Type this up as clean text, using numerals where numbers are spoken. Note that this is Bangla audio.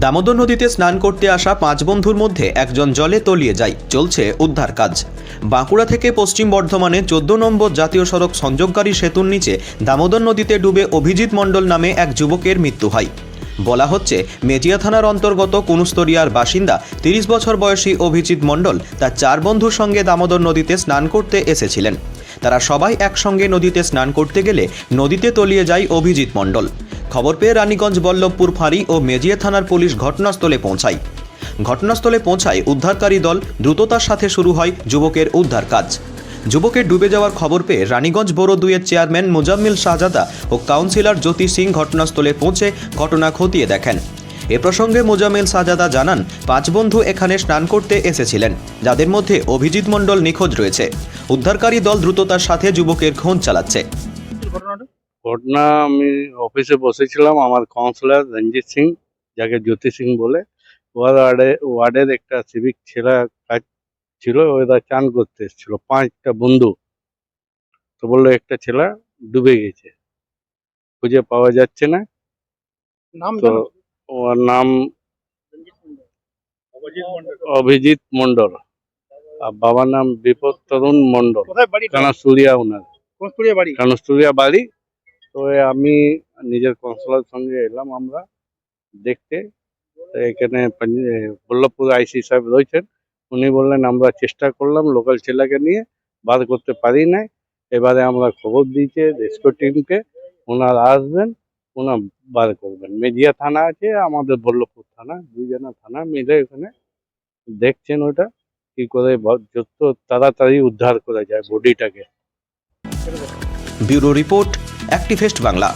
দামোদর নদীতে স্নান করতে আসা 5 বন্ধুর মধ্যে একজন জলে তলিয়ে যায়। চলছে উদ্ধার কাজ। বাঁকুড়া থেকে পশ্চিম বর্ধমানে 14 নম্বর জাতীয় সড়ক সংযোগকারী সেতুর নিচে দামোদর নদীতে ডুবে অভিজিৎ মণ্ডল নামে এক যুবকের মৃত্যু হয়। বলা হচ্ছে, মেজিয়া থানার অন্তর্গত কুনুস্তরিয়ার বাসিন্দা 30 বছর বয়সী অভিজিৎ মণ্ডল তার 4 বন্ধুর সঙ্গে দামোদর নদীতে স্নান করতে এসেছিলেন। তারা সবাই একসঙ্গে নদীতে স্নান করতে গেলে নদীতে তলিয়ে যায় অভিজিৎ মণ্ডল। খবর পেয়ে রানীগঞ্জ বল্লভপুর ফাঁড়ি ও মেজিয়া থানার পুলিশ ঘটনাস্থলে পৌঁছায় উদ্ধারকারী দল। দ্রুততার সাথে শুরু হয় যুবকের উদ্ধার কাজ। যুবকের ডুবে যাওয়ার খবর পেয়ে রানীগঞ্জ বড় 2-এর চেয়ারম্যান মোজাম্মেল শাহজাদা ও কাউন্সিলর জ্যোতি সিং ঘটনাস্থলে পৌঁছে ঘটনা খতিয়ে দেখেন। এ প্রসঙ্গে মোজাম্মেল শাহজাদা জানান, 5 বন্ধু এখানে স্নান করতে এসেছিলেন, যাদের মধ্যে অভিজিৎ মণ্ডল নিখোঁজ রয়েছে। উদ্ধারকারী দল দ্রুততার সাথে যুবকের খোঁজ চালাচ্ছে। ঘটনা আমি অফিসে বসেছিলাম, আমার কাউন্সিলর রঞ্জিত সিং, যাকে জ্যোতি সিং বলে, ওয়ার্ডের একটা সিভিক ছেলে কাজ ছিল, ওরা চান করতে এসেছিল 5টা বন্ধু। তো বললো একটা ছেলে ডুবে গেছে, খুঁজে পাওয়া যাচ্ছে না। তো ওর নাম অভিজিৎ মণ্ডল, আর বাবার নাম বিপদ তরুণ মণ্ডল। কানাস্তুরিয়া ওনার কানাস্তুরিয়া বাড়ি। তো আমি নিজের কাউন্সিলর সঙ্গে এলাম আমরা দেখতে। তো এখানে বল্লভপুর আইসি সাহেব রয়েছেন, উনি বললেন আমরা চেষ্টা করলাম লোকাল ছেলেকে নিয়ে, বার করতে পারি না। এবারে আমরা খবর দিয়েছি রেস্কিউ টিমকে, ওনারা আসবেন, ওনার বার করবেন। মেজিয়া থানা আছে, আমাদের বল্লভপুর থানা, 2 জনা থানা মিলে এখানে দেখছেন ওটা কি করে যত তাড়াতাড়ি উদ্ধার করা যায় বডিটাকে। ব্যুরো রিপোর্ট, অ্যাক্টিভেস্ট বাংলা।